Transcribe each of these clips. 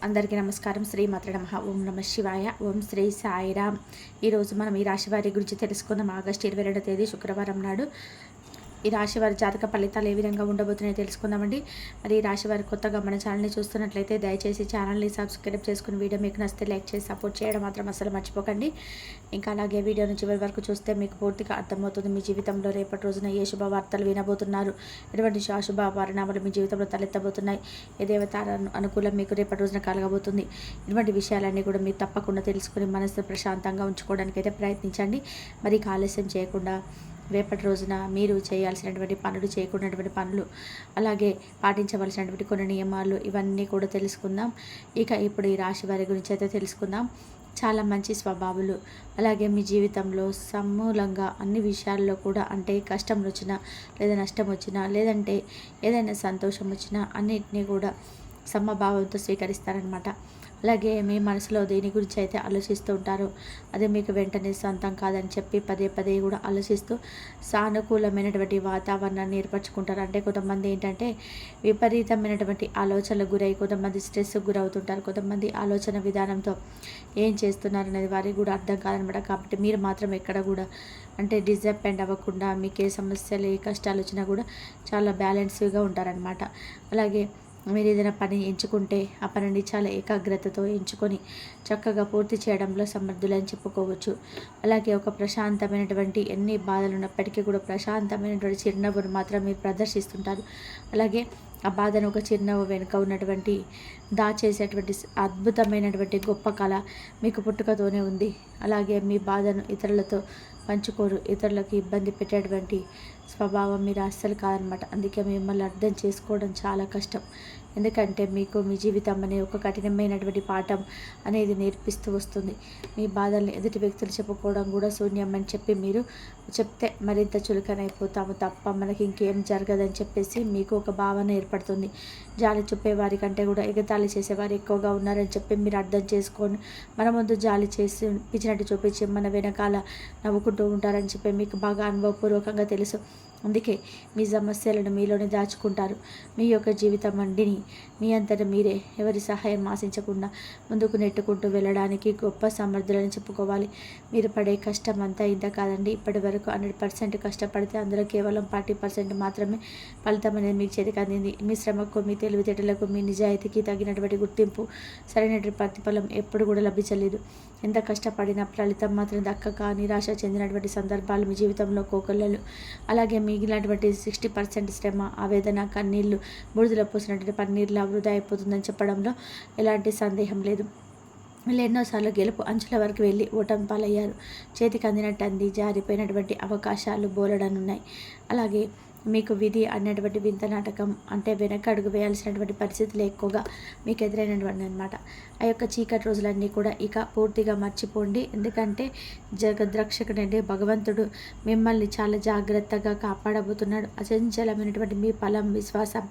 అందరికీ నమస్కారం. శ్రీమాత్రే నమః. ఓం నమః శివాయ. ఓం శ్రీ సాయిరామ్. ఈరోజు మనం ఈ రాశి వారి గురించి తెలుసుకుందాం. ఆగస్టు 22వ తేదీ శుక్రవారం నాడు ఈ రాశి వారి జాతక ఫలితాలు ఏ విధంగా ఉండబోతున్నాయో తెలుసుకుందామండి. మరి ఈ రాశి వారి కొత్తగా మన ఛానల్ని చూస్తున్నట్లయితే దయచేసి ఛానల్ని సబ్స్క్రైబ్ చేసుకుని వీడియో మీకు నచ్చితే లైక్ చేసి సపోర్ట్ చేయడం మాత్రం అసలు మర్చిపోకండి. ఇంకా అలాగే వీడియోని చివరి వరకు చూస్తే మీకు పూర్తిగా అర్థమవుతుంది మీ జీవితంలో రేపటి రోజున ఏ శుభవార్తలు వినబోతున్నారు, ఎటువంటి అశుభ పరిణామాలు మీ జీవితంలో తలెత్తబోతున్నాయి, ఏ దేవత అనుకూలం మీకు రేపటి రోజున కలగబోతుంది, ఇటువంటి విషయాలన్నీ కూడా మీరు తప్పకుండా తెలుసుకుని మనసు ప్రశాంతంగా ఉంచుకోవడానికి అయితే ప్రయత్నించండి. మరి ఆలస్యం చేయకుండా రేపటి రోజున మీరు చేయాల్సినటువంటి పనులు, చేయకూడనటువంటి పనులు, అలాగే పాటించవలసినటువంటి కొన్ని నియమాలు ఇవన్నీ కూడా తెలుసుకుందాం. ఇక ఇప్పుడు ఈ రాశి వారి గురించి అయితే తెలుసుకుందాం. చాలా మంచి స్వభావాలు, అలాగే మీ జీవితంలో సమూలంగా అన్ని విషయాల్లో కూడా అంటే కష్టం వచ్చినా లేదా నష్టం వచ్చినా లేదంటే ఏదైనా సంతోషం వచ్చినా అన్నిటినీ కూడా సమభావంతో స్వీకరిస్తారనమాట. అలాగే మీ మనసులో దేని గురించి అయితే ఆలోచిస్తూ ఉంటారో అది మీకు వెంటనే సొంతం కాదని చెప్పి పదే పదే కూడా ఆలోచిస్తూ సానుకూలమైనటువంటి వాతావరణాన్ని ఏర్పరచుకుంటారు. అంటే కొంతమంది ఏంటంటే విపరీతమైనటువంటి ఆలోచనలకు గురై కొంతమంది స్ట్రెస్కి గురవుతుంటారు. కొంతమంది ఆలోచన విధానంతో ఏం చేస్తున్నారు అనేది వారికి కూడా అర్థం కాదనమాట. కాబట్టి మీరు మాత్రం ఎక్కడ కూడా అంటే డిసప్పాయింట్ అవ్వకుండా మీకు ఏ సమస్యలు ఏ కష్టాలు వచ్చినా కూడా చాలా బ్యాలెన్స్గా ఉంటారనమాట. అలాగే మీరు ఏదైనా పని ఎంచుకుంటే ఆ పనిని చాలా ఏకాగ్రతతో ఎంచుకొని చక్కగా పూర్తి చేయడంలో సమర్థులని చెప్పుకోవచ్చు. అలాగే ఒక ప్రశాంతమైనటువంటి ఎన్ని బాధలు ఉన్నప్పటికీ కూడా ప్రశాంతమైనటువంటి చిరునవ్వును మాత్రం మీరు ప్రదర్శిస్తుంటారు. అలాగే ఆ బాధను ఒక చిరునవ్వు వెనుక ఉన్నటువంటి దాచేసేటువంటి అద్భుతమైనటువంటి గొప్ప కళ మీకు పుట్టుకతోనే ఉంది. అలాగే మీ బాధను ఇతరులతో పంచుకోరు, ఇతరులకు ఇబ్బంది పెట్టేటువంటి స్వభావం మీరు అస్సలు కాదనమాట. అందుకే మిమ్మల్ని అర్థం చేసుకోవడం చాలా కష్టం. ఎందుకంటే మీకు మీ జీవితం అనే ఒక కఠినమైనటువంటి పాఠం అనేది నేర్పిస్తూ వస్తుంది. మీ బాధల్ని ఎదుటి వ్యక్తులు చెప్పుకోవడం కూడా శూన్యం అని చెప్పి మీరు చెప్తే మరింత చులకనైపోతాము తప్ప మనకి ఇంకేం జరగదని చెప్పేసి మీకు ఒక భావన ఏర్పడుతుంది. జాలి చూపేవారి కంటే కూడా ఎగతాళి చేసేవారు ఎక్కువగా ఉన్నారని చెప్పి మీరు అర్థం చేసుకొని మన ముందు జాలి చేసి పిచ్చినట్టు చూపించి మన వెనకాల నవ్వుకుంటూ ఉంటారని చెప్పి మీకు బాగా అనుభవపూర్వకంగా తెలుసు. అందుకే మీ సమస్యలను మీలోనే దాచుకుంటారు. మీ యొక్క జీవితం మండిని మీ అంతటా మీరే ఎవరి సహాయం ఆశించకుండా ముందుకు నెట్టుకుంటూ వెళ్ళడానికి గొప్ప సమర్థులని చెప్పుకోవాలి. మీరు పడే కష్టం అంతా ఇంత కాదండి. ఇప్పటి వరకు 100% కష్టపడితే అందులో కేవలం 40% మాత్రమే ఫలితం అనేది మీకు చేతికి అందింది. మీ శ్రమకు, మీ తెలివితేటలకు, మీ నిజాయితీకి తగినటువంటి గుర్తింపు, సరైనటువంటి ప్రతిఫలం ఎప్పుడు కూడా లభించలేదు. ఎంత కష్టపడినా ఫలితం మాత్రం దక్కక నిరాశ చెందినటువంటి సందర్భాలు మీ జీవితంలో కోకొల్లలు. అలాగే మిగిలినటువంటి 60% శ్రమ, ఆవేదన, కన్నీళ్లు బూడిదలో పోసినటువంటి పన్నీర్లా వృధా అయిపోతుందని చెప్పడంలో ఎలాంటి సందేహం లేదు. వీళ్ళు ఎన్నోసార్లు గెలుపు అంచుల వరకు వెళ్ళి ఓటమి పాలయ్యారు. చేతికి అందినట్టు అంది జారిపోయినటువంటి అవకాశాలు బోలెడనున్నాయి. అలాగే మీకు విధి అన్నటువంటి వింత నాటకం అంటే వెనక అడుగు వేయాల్సినటువంటి పరిస్థితులు ఎక్కువగా మీకు ఎదురైనటువంటి అనమాట. ఆ యొక్క చీకటి రోజులన్నీ కూడా ఇక పూర్తిగా మర్చిపోండి. ఎందుకంటే జగద్రక్షకుడంటే భగవంతుడు మిమ్మల్ని చాలా జాగ్రత్తగా కాపాడబోతున్నాడు. అచంచలమైనటువంటి మీ ఫలం, విశ్వాసం,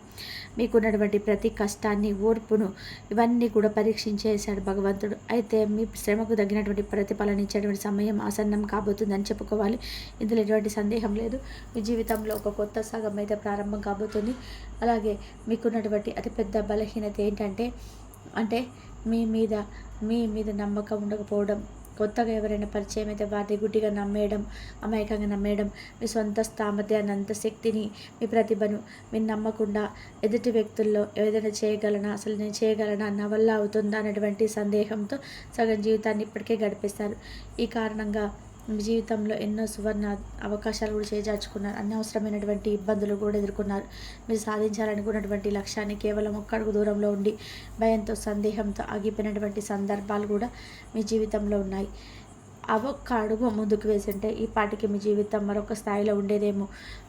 మీకున్నటువంటి ప్రతి కష్టాన్ని, ఓర్పును ఇవన్నీ కూడా పరీక్షించేశాడు భగవంతుడు. అయితే మీ శ్రమకు తగినటువంటి ప్రతిఫలన ఇచ్చేటువంటి సమయం ఆసన్నం కాబోతుందని చెప్పుకోవాలి. ఇందులో ఎటువంటి సందేహం లేదు. మీ జీవితంలో ఒక కొత్త సగం అయితే ప్రారంభం కాబోతుంది. అలాగే మీకున్నటువంటి అతిపెద్ద బలహీనత ఏంటంటే మీ మీద నమ్మకం ఉండకపోవడం. కొత్తగా ఎవరైనా పరిచయం అయితే వారిని గుడ్డిగా నమ్మేయడం, అమాయకంగా నమ్మేయడం, మీ సొంత స్థామర్థ్యాన్ని, అంత శక్తిని, మీ ప్రతిభను మీరు నమ్మకుండా ఎదుటి వ్యక్తుల్లో ఏదైనా చేయగలనా, అసలు నేను చేయగలనా, నా వల్ల అవుతుందా అనేటువంటి సందేహంతో సగం జీవితాన్ని ఇప్పటికే గడిపేస్తారు. ఈ కారణంగా మీ జీవితంలో ఎన్నో సువర్ణ అవకాశాలు కూడా చేజార్చుకున్నారు. అనవసరమైనటువంటి ఇబ్బందులు కూడా ఎదుర్కొన్నారు. మీరు సాధించాలనుకున్నటువంటి లక్ష్యాన్ని కేవలం ఒక్క అడుగు దూరంలో ఉండి భయంతో, సందేహంతో ఆగిపోయినటువంటి సందర్భాలు కూడా మీ జీవితంలో ఉన్నాయి. ఒక్క అడుగు ముందుకు వేసింటే ఈ పాటికి మీ జీవితం మరొక స్థాయిలో ఉండేదేమో.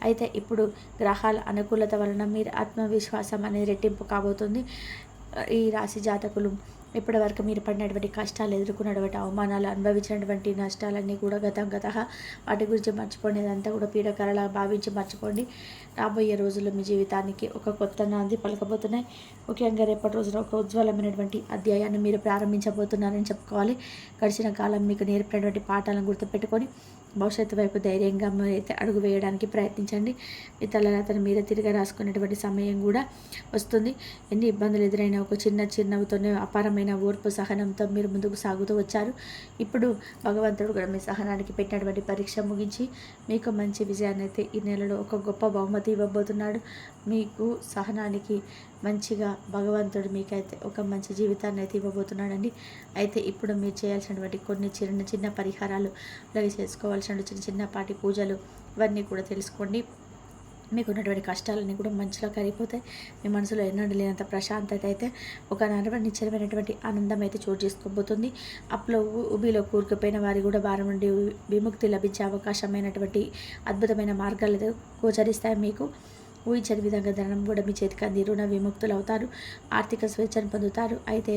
అయితే ఇప్పుడు గ్రహాల అనుకూలత వలన మీరు ఆత్మవిశ్వాసం అనేది రెట్టింపు కాబోతుంది. ఈ రాశి జాతకులు ఇప్పటి వరకు మీరు పడినటువంటి కష్టాలు, ఎదుర్కొన్నటువంటి అవమానాలు, అనుభవించినటువంటి నష్టాలన్నీ కూడా గత వాటి గురించి మర్చిపోండి. అదంతా కూడా పీడకరలా భావించి మర్చిపోండి. రాబోయే రోజుల్లో మీ జీవితానికి ఒక కొత్త నాంది పలకబోతున్నాయి. ముఖ్యంగా రేపటి రోజున ఒక ఉజ్వలమైనటువంటి అధ్యాయాన్ని మీరు ప్రారంభించబోతున్నారని చెప్పుకోవాలి. గడిచిన కాలం మీకు నేర్పినటువంటి పాఠాలను గుర్తుపెట్టుకొని భవిష్యత్తు వైపు ధైర్యంగా మీరైతే అడుగు వేయడానికి ప్రయత్నించండి. మీ తలరాతను మీరే తిరిగి రాసుకునేటువంటి సమయం కూడా వస్తుంది. ఎన్ని ఇబ్బందులు ఎదురైనా ఒక చిరునవ్వుతోనే అపారమైన ఓర్పు సహనంతో మీరు ముందుకు సాగుతూ వచ్చారు. ఇప్పుడు భగవంతుడు కూడా మీ సహనానికి పెట్టినటువంటి పరీక్ష ముగించి మీకు మంచి విజయాన్ని అయితే ఈ నెలలో ఒక గొప్ప బహుమతి ఇవ్వబోతున్నాడు. మీకు సహనానికి మంచిగా భగవంతుడు మీకైతే ఒక మంచి జీవితాన్ని అయితే ఇవ్వబోతున్నాడండి. అయితే ఇప్పుడు మీరు చేయాల్సినటువంటి కొన్ని చిన్న పరిహారాలు, అలాగే చేసుకోవాల్సిన చిన్నపాటి పూజలు ఇవన్నీ కూడా తెలుసుకోండి. మీకు ఉన్నటువంటి కష్టాలన్నీ కూడా మంచిగా కరిగిపోతాయి. మీ మనసులో ఎన్నడూ లేనంత ప్రశాంతత అయితే ఒక నిశ్చలమైనటువంటి ఆనందం అయితే చోటు చేసుకోబోతుంది. అప్పులో ఉబిలో కూరుకుపోయిన వారి కూడా వారం నుండి విముక్తి లభించే అవకాశమైనటువంటి అద్భుతమైన మార్గాలు గోచరిస్తాయి. మీకు ఊహించని విధంగా ధనం కూడా మీ చేతికి అంది రుణ విముక్తులు అవుతారు. ఆర్థిక స్వేచ్ఛను పొందుతారు. అయితే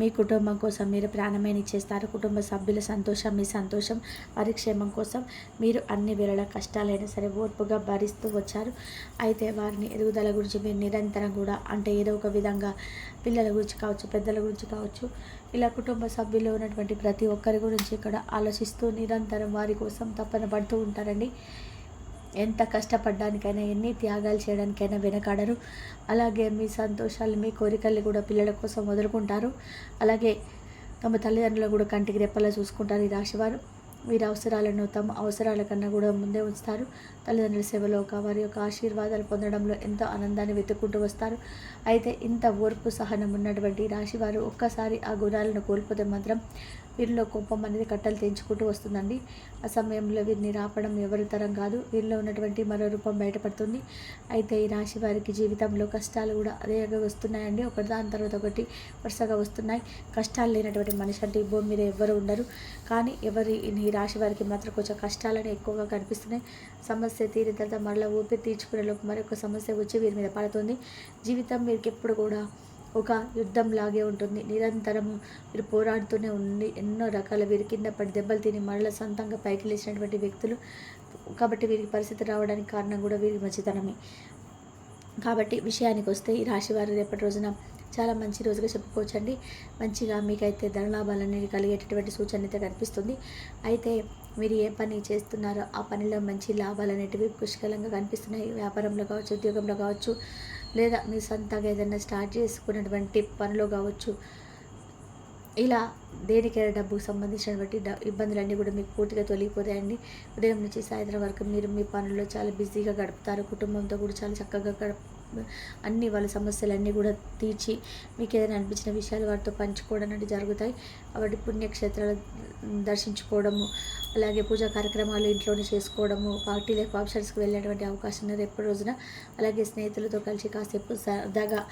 మీ కుటుంబం కోసం మీరు ప్రాణమైన ఇచ్చేస్తారు. కుటుంబ సభ్యుల సంతోషం మీ సంతోషం, వారి క్షేమం కోసం మీరు అన్ని వేళల కష్టాలైనా సరే ఓర్పుగా భరిస్తూ వచ్చారు. అయితే వారిని ఎదుగుదల గురించి మీరు నిరంతరం కూడా అంటే ఏదో ఒక విధంగా పిల్లల గురించి కావచ్చు, పెద్దల గురించి కావచ్చు, ఇలా కుటుంబ సభ్యుల్లో ఉన్నటువంటి ప్రతి ఒక్కరి గురించి ఇక్కడ ఆలోచిస్తూ నిరంతరం వారి కోసం తపన పడుతూ ఉంటారండి. ఎంత కష్టపడడానికైనా ఎన్ని త్యాగాలు చేయడానికైనా వెనకాడరు. అలాగే మీ సంతోషాలు మీ కోరికల్ని కూడా పిల్లల కోసం వదులుకుంటారు. అలాగే తమ తల్లిదండ్రులు కూడా కంటికి రెప్పలా చూసుకుంటారు ఈ రాశివారు. వీరి అవసరాలను తమ అవసరాల కన్నా కూడా ముందే ఉంచుతారు. తల్లిదండ్రుల సేవలో వారి యొక్క ఆశీర్వాదాలు పొందడంలో ఎంతో ఆనందాన్ని వెతుక్కుంటూ వస్తారు. అయితే ఇంత ఓర్పు సహనం ఉన్నటువంటి రాశివారు ఒక్కసారి ఆ గుణాలను కోల్పోతే మాత్రం వీరిలో కోపం అనేది కట్టలు తెంచుకుంటూ వస్తుందండి. ఆ సమయంలో వీరిని రాపడం ఎవరి తరం కాదు. వీరిలో ఉన్నటువంటి మరో రూపం బయటపడుతుంది. అయితే ఈ రాశి వారికి జీవితంలో కష్టాలు కూడా అదేగా వస్తున్నాయండి. ఒకటి దాని తర్వాత ఒకటి వరుసగా వస్తున్నాయి. కష్టాలు లేనటువంటి మనిషి అంటే ఈ భూమి మీద ఎవ్వరు ఉండరు. కానీ ఈ రాశి వారికి మాత్రం కొంచెం కష్టాలని ఎక్కువగా కనిపిస్తున్నాయి. సమస్య తీరిన తర్వాత మరలా ఊపిరి తీర్చుకునే లోపు మరొక సమస్య వచ్చి వీరి మీద పడుతుంది. జీవితం వీరికి ఎప్పుడు కూడా ఒక యుద్ధం లాగే ఉంటుంది. నిరంతరము వీరు పోరాడుతూనే ఉండి ఎన్నో రకాల వీరి కింద పడి దెబ్బలు తిని మరల సొంతంగా పైకి లేచినటువంటి వ్యక్తులు. కాబట్టి వీరికి పరిస్థితి రావడానికి కారణం కూడా వీరి మంచితనమే. కాబట్టి విషయానికి వస్తే ఈ రాశి వారు రేపటి రోజున చాలా మంచి రోజుగా చెప్పుకోవచ్చండి. మంచిగా మీకైతే ధనలాభాలు అనేవి కలిగేటటువంటి సూచన అయితే కనిపిస్తుంది. అయితే మీరు ఏ పని చేస్తున్నారో ఆ పనిలో మంచి లాభాలు అనేటివి పుష్కలంగా కనిపిస్తున్నాయి. వ్యాపారంలో కావచ్చు, ఉద్యోగంలో కావచ్చు, లేదా మీరు సొంతంగా ఏదైనా స్టార్ట్ చేసుకున్నటువంటి పనిలో కావచ్చు, ఇలా దేనికైనా డబ్బుకు సంబంధించినటువంటి ఇబ్బందులన్నీ కూడా మీకు పూర్తిగా తొలగిపోతాయండి. ఉదయం నుంచి సాయంత్రం వరకు మీరు మీ పనుల్లో చాలా బిజీగా గడుపుతారు. కుటుంబంతో కూడా చాలా చక్కగా అన్ని వాళ్ళ సమస్యలన్నీ కూడా తీర్చి మీకు ఏదైనా అనిపించిన విషయాలు వారితో పంచుకోవడం అనేది జరుగుతాయి. కాబట్టి పుణ్యక్షేత్రాలు దర్శించుకోవడము, అలాగే పూజా కార్యక్రమాలు ఇంట్లోనే చేసుకోవడము, పార్టీలకు ఫంక్షన్స్కి వెళ్ళేటువంటి అవకాశం రేపటి రోజున, అలాగే స్నేహితులతో కలిసి కాసేపు సరదాగా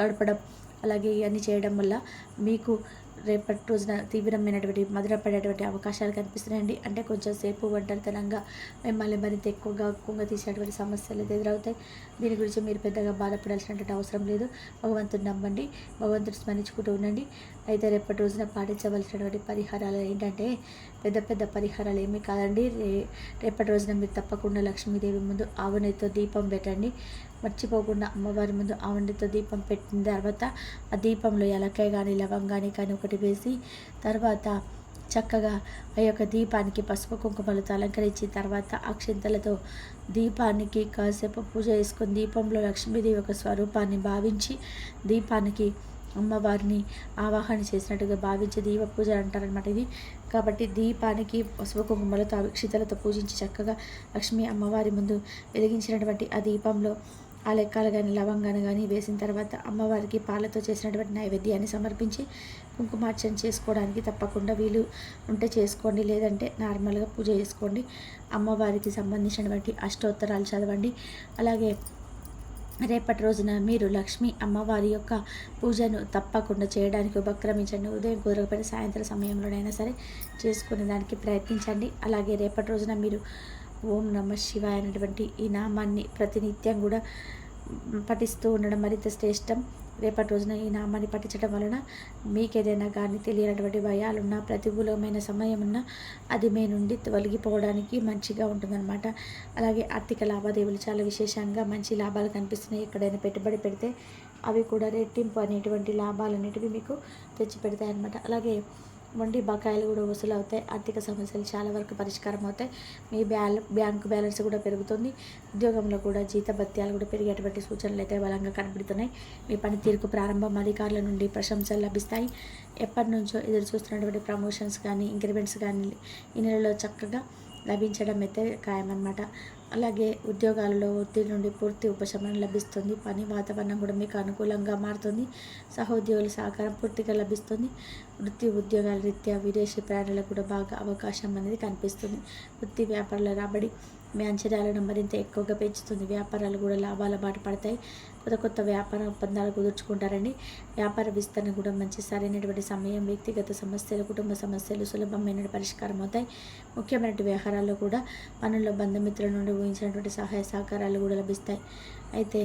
గడపడం, అలాగే ఇవన్నీ చేయడం వల్ల మీకు రేపటి రోజున తీవ్రమైనటువంటి మధురపడేటువంటి అవకాశాలు కనిపిస్తున్నాయండి. అంటే కొంచెం సేపు ఒంటరితనంగా మిమ్మల్ని మరింత ఎక్కువగా తీసేటువంటి సమస్యలు ఎదురవుతాయి. దీని గురించి మీరు పెద్దగా బాధపడాల్సినటువంటి అవసరం లేదు. భగవంతుని నమ్మండి, భగవంతుని స్మరించుకుంటూ ఉండండి. అయితే రేపటి రోజున పాటించవలసినటువంటి పరిహారాలు ఏంటంటే పెద్ద పరిహారాలు ఏమీ కాదండి. రేపటి రోజున మీరు తప్పకుండా లక్ష్మీదేవి ముందు ఆవునేతో దీపం పెట్టండి. మర్చిపోకుండా అమ్మవారి ముందు ఆవునేతో దీపం పెట్టిన తర్వాత ఆ దీపంలో ఎలకాయ కానీ లవంగాని కానీ ఒకటి వేసి తర్వాత చక్కగా ఆ యొక్క దీపానికి పసుపు కుంకుమలతో అలంకరించి తర్వాత అక్షింతలతో దీపానికి కాసేపు పూజ చేసుకొని దీపంలో లక్ష్మీదేవి యొక్క స్వరూపాన్ని భావించి దీపానికి అమ్మవారిని ఆవాహన చేసినట్టుగా భావించి దీప పూజ అంటారనమాట ఇది. కాబట్టి దీపానికి పసుపు కుంకుమలతో అక్షింతలతో పూజించి చక్కగా లక్ష్మీ అమ్మవారి ముందు వెలిగించినటువంటి ఆ దీపంలో ఆ లెక్కలు కానీ లవంగాను కానీ వేసిన తర్వాత అమ్మవారికి పాలతో చేసినటువంటి నైవేద్యాన్ని సమర్పించి కుంకుమార్చన చేసుకోవడానికి తప్పకుండా వీలు ఉంటే చేసుకోండి, లేదంటే నార్మల్గా పూజ చేసుకోండి. అమ్మవారికి సంబంధించినటువంటి అష్టోత్తరాలు చదవండి. అలాగే రేపటి రోజున మీరు లక్ష్మీ అమ్మవారి యొక్క పూజను తప్పకుండా చేయడానికి ఉపక్రమించండి. ఉదయం కుదరకపోయిన సాయంత్రం సమయంలోనైనా సరే చేసుకునే దానికి ప్రయత్నించండి. అలాగే రేపటి రోజున మీరు ఓం నమ శివాయ అనేటువంటి ఈ నామాన్ని ప్రతినిత్యం కూడా పఠిస్తూ ఉండడం మరింత శ్రేష్టం. రేపటి రోజున ఈ నామాన్ని పఠించడం వలన మీకు ఏదైనా కానీ తెలియనటువంటి భయాలున్నా, ప్రతికూలమైన సమయం ఉన్నా అది మీ నుండి తొలగిపోవడానికి మంచిగా ఉంటుందన్నమాట. అలాగే ఆర్థిక లావాదేవీలు చాలా విశేషంగా మంచి లాభాలు కనిపిస్తున్నాయి. ఎక్కడైనా పెట్టుబడి పెడితే అవి కూడా రెట్టింపు అనేటువంటి లాభాలు అనేటివి మీకు తెచ్చిపెడతాయి అన్నమాట. అలాగే మొండి బకాయిలు కూడా వసూలు అవుతాయి. ఆర్థిక సమస్యలు చాలా వరకు పరిష్కారం అవుతాయి. మీ బ్యాంకు బ్యాలెన్స్ కూడా పెరుగుతుంది. ఉద్యోగంలో కూడా జీతభత్యాలు కూడా పెరిగేటువంటి సూచనలు అయితే బలంగా కనబడుతున్నాయి. మీ పనితీరుకు ప్రారంభం అధికారుల నుండి ప్రశంసలు లభిస్తాయి. ఎప్పటి నుంచో ఎదురు చూస్తున్నటువంటి ప్రమోషన్స్ కానీ ఇంక్రిమెంట్స్ కానీ ఈ నెలలో చక్కగా లభించడం అయితే ఖాయమన్నమాట. అలాగే ఉద్యోగాలలో ఒత్తిడి నుండి పూర్తి ఉపశమనం లభిస్తుంది. పని వాతావరణం కూడా మీకు అనుకూలంగా మారుతుంది. సహోద్యోగుల సహకారం పూర్తిగా లభిస్తుంది. వృత్తి ఉద్యోగాల రీత్యా విదేశీ ప్రయాణాలకు కూడా బాగా అవకాశం అనేది కనిపిస్తుంది. వృత్తి వ్యాపారాల రాబడి మీ అంచనాలను మరింత ఎక్కువగా పెంచుతుంది. వ్యాపారాలు కూడా లాభాల బాట పడతాయి. కొత్త వ్యాపార ఒప్పందాలు కుదుర్చుకుంటారండి. వ్యాపార విస్తరణ కూడా మంచి సరైనటువంటి సమయం. వ్యక్తిగత సమస్యలు కుటుంబ సమస్యలు సులభమైన పరిష్కారం అవుతాయి. ముఖ్యమైన వ్యవహారాల్లో కూడా పనుల్లో బంధుమిత్రుల నుండి ఊహించినటువంటి సహాయ సహకారాలు కూడా లభిస్తాయి. అయితే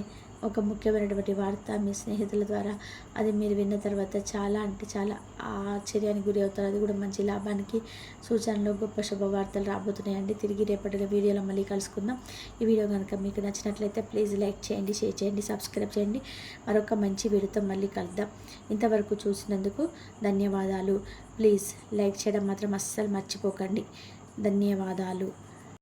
ఒక ముఖ్యమైనటువంటి వార్త మీ స్నేహితుల ద్వారా అది మీరు విన్న తర్వాత చాలా అంటే చాలా ఆశ్చర్యానికి గురి అవుతారు. అది కూడా మంచి లాభానికి సూచనలు గొప్ప శుభవార్తలు రాబోతున్నాయండి. తిరిగి రేపటి వీడియోలో మళ్ళీ కలుసుకుందాం. ఈ వీడియో కనుక మీకు నచ్చినట్లయితే ప్లీజ్ లైక్ చేయండి, షేర్ చేయండి, సబ్స్క్రైబ్ చేయండి. మరొక మంచి వీడియోతో మళ్ళీ కలుద్దాం. ఇంతవరకు చూసినందుకు ధన్యవాదాలు. ప్లీజ్ లైక్ చేయడం మాత్రం అస్సలు మర్చిపోకండి. ధన్యవాదాలు.